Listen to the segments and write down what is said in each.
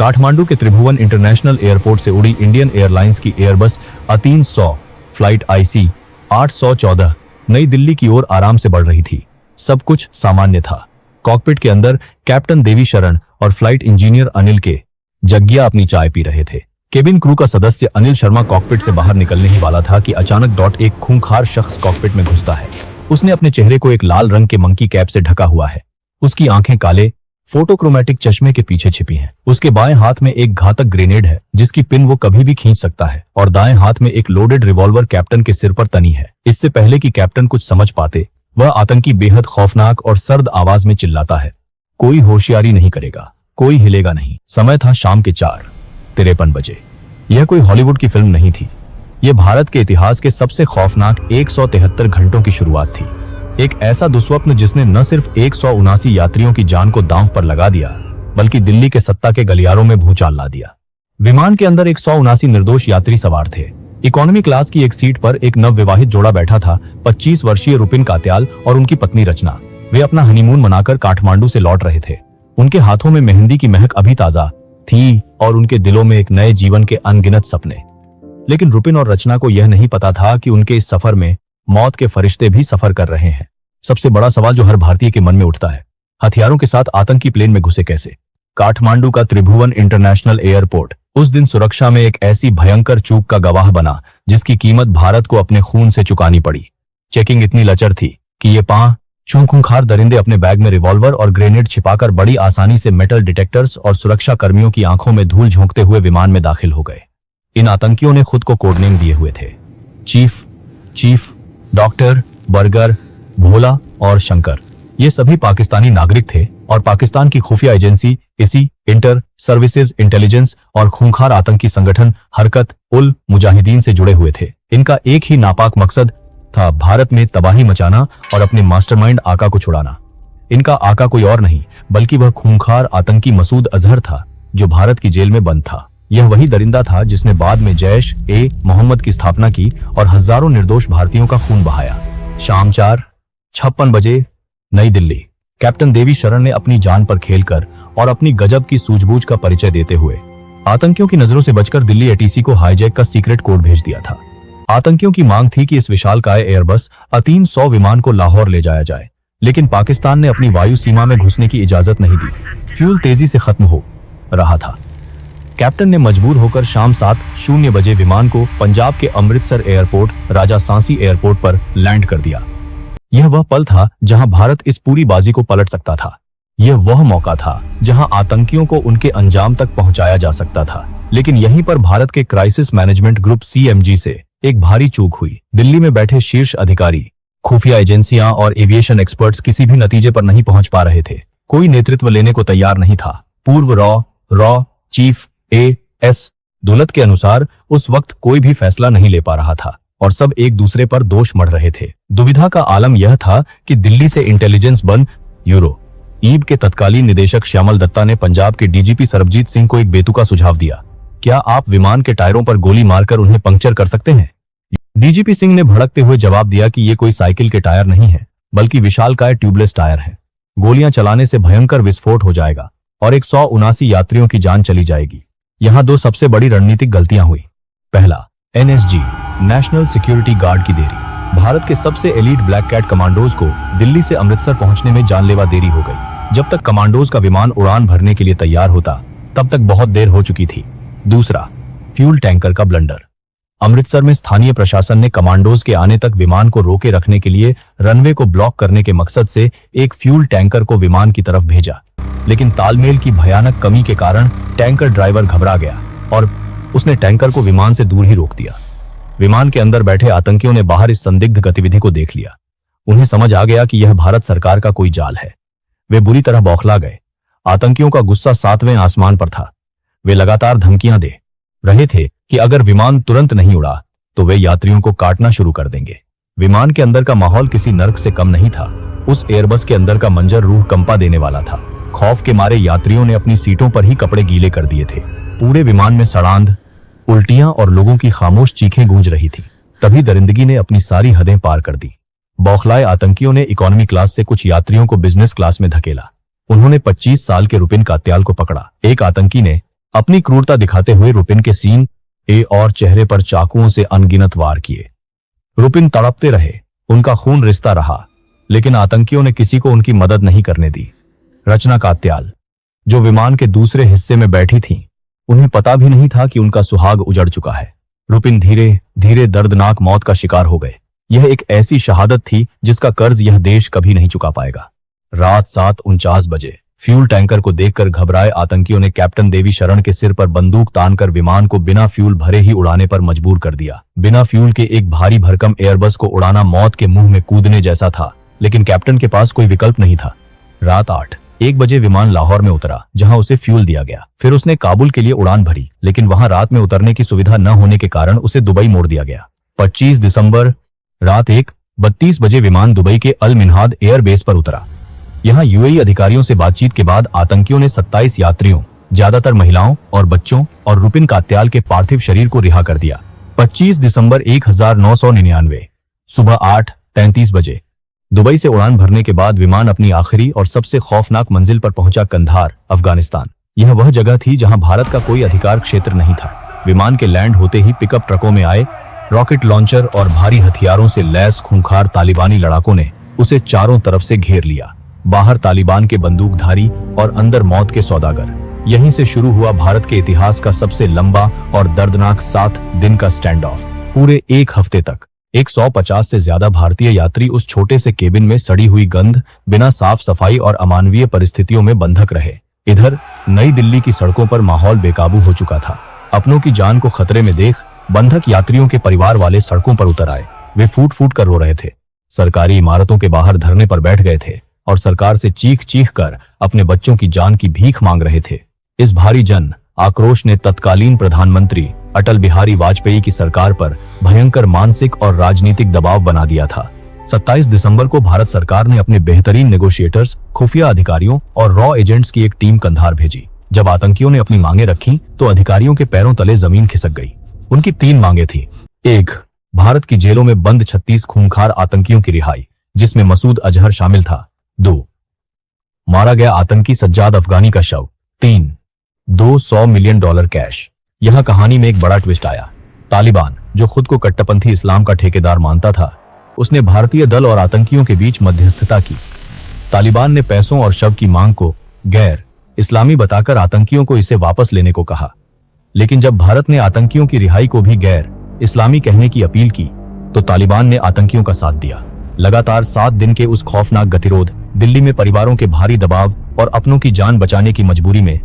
काठमांडू के त्रिभुवन international airport से उड़ी इंडियन एयरलाइंस की एयरबस A300 फ्लाइट IC 814 नई दिल्ली की ओर आराम से बढ़ रही थी। सब कुछ सामान्य था। कॉकपिट के अंदर कैप्टन देवी शरण और फ्लाइट इंजीनियर अनिल के जग्गिया अपनी चाय पी रहे थे। केबिन क्रू का सदस्य अनिल शर्मा कॉकपिट से बाहर निकलने ही वाला था कि अचानक एक खूंखार शख्स कॉकपिट में घुसता है। उसने अपने चेहरे को एक लाल रंग के मंकी कैप से ढका हुआ है। उसकी आंखें काले फोटोक्रोमैटिक चश्मे के पीछे छिपी हैं। उसके बाएं हाथ में एक घातक ग्रेनेड है जिसकी पिन वो कभी भी खींच सकता है और दाएं हाथ में एक लोडेड रिवॉल्वर कैप्टन के सिर पर तनी है। इससे पहले कि कैप्टन कुछ समझ पाते, वह आतंकी बेहद खौफनाक और सर्द आवाज में चिल्लाता है, कोई होशियारी नहीं करेगा, कोई हिलेगा नहीं। समय था शाम के 4:53 बजे। यह कोई हॉलीवुड की फिल्म नहीं थी। यह भारत के इतिहास के सबसे खौफनाक 173 घंटों की शुरुआत थी। एक ऐसा दुस्वप्न जिसने न सिर्फ 179 यात्रियों की जान को दांव पर लगा दिया, बल्कि दिल्ली के सत्ता के गलियारों में भूचाल ला दिया। विमान के अंदर 179 निर्दोष यात्री सवार थे। इकोनॉमी क्लास की एक सीट पर एक नवविवाहित जोड़ा बैठा था, 25 वर्षीय रुपिन कात्याल और उनकी पत्नी रचना। वे अपना हनीमून मनाकर काठमांडू से लौट रहे थे। उनके हाथों में मेहंदी की महक अभी ताजा थी और उनके दिलों में एक नए जीवन के अनगिनत सपने। लेकिन रुपिन और रचना को यह नहीं पता था कि उनके इस सफर में मौत के फरिश्ते भी सफर कर रहे हैं। सबसे बड़ा सवाल जो हर भारतीय के मन में उठता है, हथियारों के साथ आतंकी प्लेन में घुसे कैसे? काठमांडू का त्रिभुवन इंटरनेशनल एयरपोर्ट उस दिन सुरक्षा में एक ऐसी भयंकर चूक का गवाह बना जिसकी कीमत भारत को अपने खून से चुकानी पड़ी। चेकिंग इतनी लचर थी कि ये खूंखार दरिंदे अपने बैग में रिवॉल्वर और ग्रेनेड छिपाकर बड़ी आसानी से मेटल डिटेक्टर्स और सुरक्षा कर्मियों की आंखों में धूल झोंकते हुए विमान में दाखिल हो गए। इन आतंकियों ने खुद को कोडनेम दिए हुए थे, चीफ, डॉक्टर, बर्गर, भोला और शंकर। ये सभी पाकिस्तानी नागरिक थे और पाकिस्तान की खुफिया एजेंसी इसी इंटर सर्विसेज इंटेलिजेंस और खूंखार आतंकी संगठन हरकत उल मुजाहिदीन से जुड़े हुए थे। इनका एक ही नापाक मकसद था, भारत में तबाही मचाना और अपने मास्टरमाइंड आका को छुड़ाना। इनका आका कोई और नहीं बल्कि वह खूंखार आतंकी मसूद अजहर था जो भारत की जेल में बंद था। यह वही दरिंदा था जिसने बाद में जैश-ए-मोहम्मद की स्थापना की और हजारों निर्दोष भारतीयों का खून बहाया। शाम 4:56 बजे, नई दिल्ली। कैप्टन देवी शरण ने अपनी जान पर खेलकर और अपनी गजब की सूझबूझ का परिचय देते हुए आतंकियों की नजरों से बचकर दिल्ली ATC को हाईजैक का सीक्रेट कोड भेज दिया था। आतंकियों की मांग थी कि इस विशालकाय एयरबस A300 विमान को लाहौर ले जाया जाए, लेकिन पाकिस्तान ने अपनी वायु सीमा में घुसने की इजाजत नहीं दी। फ्यूल तेजी से खत्म हो रहा था। कैप्टन ने मजबूर होकर शाम 7:00 बजे विमान को पंजाब के अमृतसर एयरपोर्ट राजा सांसी एयरपोर्ट पर लैंड कर दिया। यह वह पल था जहां भारत इस पूरी बाजी को पलट सकता था। यह वह मौका था जहां आतंकियों को उनके अंजाम तक पहुंचाया जा सकता था। लेकिन यहीं पर भारत के क्राइसिस मैनेजमेंट ग्रुप CMG से एक भारी चूक हुई। दिल्ली में बैठे शीर्ष अधिकारी, खुफिया एजेंसियां और एविएशन एक्सपर्ट्स किसी भी नतीजे पर नहीं पहुंच पा रहे थे। कोई नेतृत्व लेने को तैयार नहीं था। पूर्व रॉ चीफ AS दुलत के अनुसार उस वक्त कोई भी फैसला नहीं ले पा रहा था और सब एक दूसरे पर दोष मढ़ रहे थे। दुविधा का आलम यह था कि दिल्ली से इंटेलिजेंस बल ईब के तत्कालीन निदेशक श्यामल दत्ता ने पंजाब के DGP सरबजीत सिंह को एक बेतुका सुझाव दिया, क्या आप विमान के टायरों पर गोली मारकर उन्हें पंक्चर कर सकते हैं? DGP सिंह ने भड़कते हुए जवाब दिया कि ये कोई साइकिल के टायर नहीं है बल्कि विशालकाय ट्यूबलेस टायर हैं। गोलियां चलाने से भयंकर विस्फोट हो जाएगा और 179 यात्रियों की जान चली जाएगी। यहाँ दो सबसे बड़ी रणनीतिक गलतियां हुई। पहला, NSG नेशनल सिक्योरिटी गार्ड की देरी। भारत के सबसे एलीट ब्लैक कैट कमांडोज को दिल्ली से अमृतसर पहुंचने में जानलेवा देरी हो गई। जब तक कमांडोज का विमान उड़ान भरने के लिए तैयार होता तब तक बहुत देर हो चुकी थी। दूसरा, फ्यूल टैंकर का ब्लंडर। अमृतसर में स्थानीय प्रशासन ने कमांडोज के आने तक विमान को रोके रखने के लिए रनवे को ब्लॉक करने के मकसद से एक फ्यूल टैंकर को विमान की तरफ भेजा, लेकिन तालमेल की भयानक कमी के कारण टैंकर ड्राइवर घबरा गया और उसने टैंकर को विमान से दूर ही रोक दिया। विमान के अंदर बैठे आतंकियों ने बाहर इस संदिग्ध गतिविधि को देख लिया। उन्हें समझ आ गया कि यह भारत सरकार का कोई जाल है। वे बुरी तरह बौखला गए। आतंकियों का गुस्सा 7वें आसमान पर था। वे लगातार धमकियां दे रहे थे कि अगर विमान तुरंत नहीं उड़ा तो वे यात्रियों को काटना शुरू कर देंगे। विमान के अंदर का माहौल किसी नर्क से कम नहीं था। उस एयरबस के अंदर का मंजर रूह कंपा देने वाला था। खौफ के मारे यात्रियों ने अपनी सीटों पर ही कपड़े गीले कर दिए थे। पूरे विमान में सड़ांध, उल्टियां और लोगों की खामोश चीखें गूंज रही थी। तभी दरिंदगी ने अपनी सारी हदें पार कर दी। बौखलाए आतंकियों ने इकोनॉमी क्लास से कुछ यात्रियों को बिजनेस क्लास में धकेला। उन्होंने 25 साल के रुपिन कात्याल को पकड़ा। एक आतंकी ने अपनी क्रूरता दिखाते हुए रुपिन के सीन ए और चेहरे पर चाकुओं से अनगिनत वार किए। रुपिन तड़पते रहे, उनका खून रिसता रहा, लेकिन आतंकियों ने किसी को उनकी मदद नहीं करने दी। रचना कात्याल, जो विमान के दूसरे हिस्से में बैठी थीं, उन्हें पता भी नहीं था कि उनका सुहाग उजड़ चुका है। रुपिन धीरे धीरे दर्दनाक मौत का शिकार हो गए। यह एक ऐसी शहादत थी जिसका कर्ज यह देश कभी नहीं चुका पाएगा। रात 7:49 बजे फ्यूल टैंकर को देखकर घबराए आतंकियों ने कैप्टन देवी शरण के सिर पर बंदूक तानकर विमान को बिना फ्यूल भरे ही उड़ाने पर मजबूर कर दिया। बिना फ्यूल के एक भारी भरकम एयरबस को उड़ाना मौत के मुंह में कूदने जैसा था, लेकिन कैप्टन के पास कोई विकल्प नहीं था। रात 8:01 बजे विमान लाहौर में उतरा, जहां उसे फ्यूल दिया गया। फिर उसने काबुल के लिए उड़ान भरी, लेकिन वहां रात में उतरने की सुविधा न होने के कारण उसे दुबई मोड़ दिया गया। 25 दिसंबर रात 1:32 बजे विमान दुबई के अल मिन्हाद एयरबेस पर उतरा। यहां यूएई अधिकारियों से बातचीत के बाद आतंकियों ने 27 यात्रियों, ज्यादातर महिलाओं और बच्चों और रुपिन कात्याल के पार्थिव शरीर को रिहा कर दिया। 25 दिसंबर 1999 सुबह 8:33 बजे दुबई से उड़ान भरने के बाद विमान अपनी आखिरी और सबसे खौफनाक मंजिल पर पहुंचा, कंधार, अफगानिस्तान। यह वह जगह थी जहां भारत का कोई अधिकार क्षेत्र नहीं था। विमान के लैंड होते ही पिकअप ट्रकों में आए रॉकेट लॉन्चर और भारी हथियारों से लैस खूंखार तालिबानी लड़ाकों ने उसे चारों तरफ से घेर लिया। बाहर तालिबान के बंदूकधारी और अंदर मौत के सौदागर। यहीं से शुरू हुआ भारत के इतिहास का सबसे लंबा और दर्दनाक 7 दिन का स्टैंड ऑफ। पूरे एक हफ्ते तक 150 से ज्यादा भारतीय यात्री उस छोटे से केबिन में सड़ी हुई गंध, बिना साफ सफाई और अमानवीय परिस्थितियों में बंधक रहे। इधर नई दिल्ली की सड़कों पर माहौल बेकाबू हो चुका था। अपनों की जान को खतरे में देख बंधक यात्रियों के परिवार वाले सड़कों पर उतर आए। वे फूट फूट कर रो रहे थे, सरकारी इमारतों के बाहर धरने पर बैठ गए थे और सरकार से चीख चीख कर अपने बच्चों की जान की भीख मांग रहे थे। इस भारी जन आक्रोश ने तत्कालीन प्रधानमंत्री अटल बिहारी वाजपेयी की सरकार पर भयंकर मानसिक और राजनीतिक दबाव बना दिया था। 27 दिसंबर को भारत सरकार ने अपने बेहतरीन नेगोशिएटर्स, खुफिया अधिकारियों और रॉ एजेंट्स की एक टीम कंधार भेजी। जब आतंकियों ने अपनी मांगे रखी तो अधिकारियों के पैरों तले जमीन खिसक गई। उनकी 3 मांगे थी। 1. भारत की जेलों में बंद 36 खूंखार आतंकियों की रिहाई, जिसमें मसूद अजहर शामिल था। 2. मारा गया आतंकी सज्जाद अफगानी का शव। 3. $200 मिलियन कैश। यहां कहानी में एक बड़ा ट्विस्ट आया। तालिबान, जो खुद को कट्टरपंथी इस्लाम का ठेकेदार मानता था, उसने भारतीय दल और आतंकियों के बीच मध्यस्थता की। तालिबान ने पैसों और शव की मांग को गैर इस्लामी बताकर आतंकियों को इसे वापस लेने को कहा। लेकिन जब भारत ने आतंकियों की रिहाई को भी गैर इस्लामी कहने की अपील की, तो तालिबान ने आतंकियों का साथ दिया। लगातार 7 दिन के उस खौफनाक गतिरोध, दिल्ली में परिवारों के भारी दबाव और अपनों की जान बचाने की मजबूरी में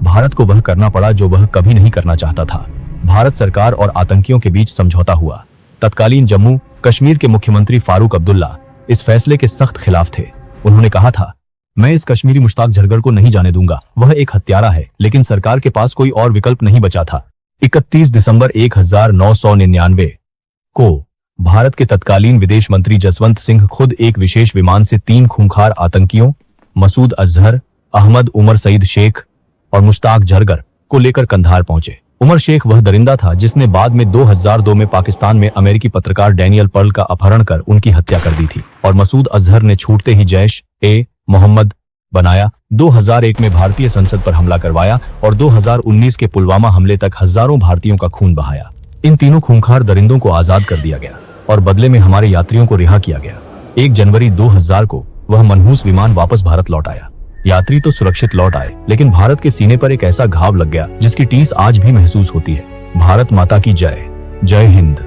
भारत को वह करना पड़ा जो वह कभी नहीं करना चाहता था। भारत सरकार और आतंकियों के बीच समझौता हुआ। तत्कालीन जम्मू कश्मीर के मुख्यमंत्री फारूक अब्दुल्ला इस फैसले के सख्त खिलाफ थे। उन्होंने कहा था, मैं इस कश्मीरी मुश्ताक झरगर को नहीं जाने दूंगा। वह एक हत्यारा है, लेकिन सरकार के पास कोई और विकल्प नहीं बचा था। 31 दिसंबर 1999 को भारत के तत्कालीन विदेश मंत्री जसवंत सिंह खुद एक विशेष विमान से 3 खूंखार आतंकियों मसूद अजहर, अहमद उमर सईद शेख और मुश्ताक झरगर को लेकर कंधार पहुंचे। उमर शेख वह दरिंदा था जिसने बाद में 2002 में पाकिस्तान में अमेरिकी पत्रकार डैनियल पर्ल का अपहरण कर उनकी हत्या कर दी थी, और मसूद अजहर ने छूटते ही जैश-ए-मोहम्मद बनाया। 2001 में भारतीय संसद पर हमला करवाया और 2019 के पुलवामा हमले तक हजारों भारतीयों का खून बहाया। इन तीनों खूंखार दरिंदों को आजाद कर दिया गया और बदले में हमारे यात्रियों को रिहा किया गया। 1 जनवरी 2000 को वह मनहूस विमान वापस भारत लौट आया। यात्री तो सुरक्षित लौट आए, लेकिन भारत के सीने पर एक ऐसा घाव लग गया जिसकी टीस आज भी महसूस होती है। भारत माता की जय। जय हिंद।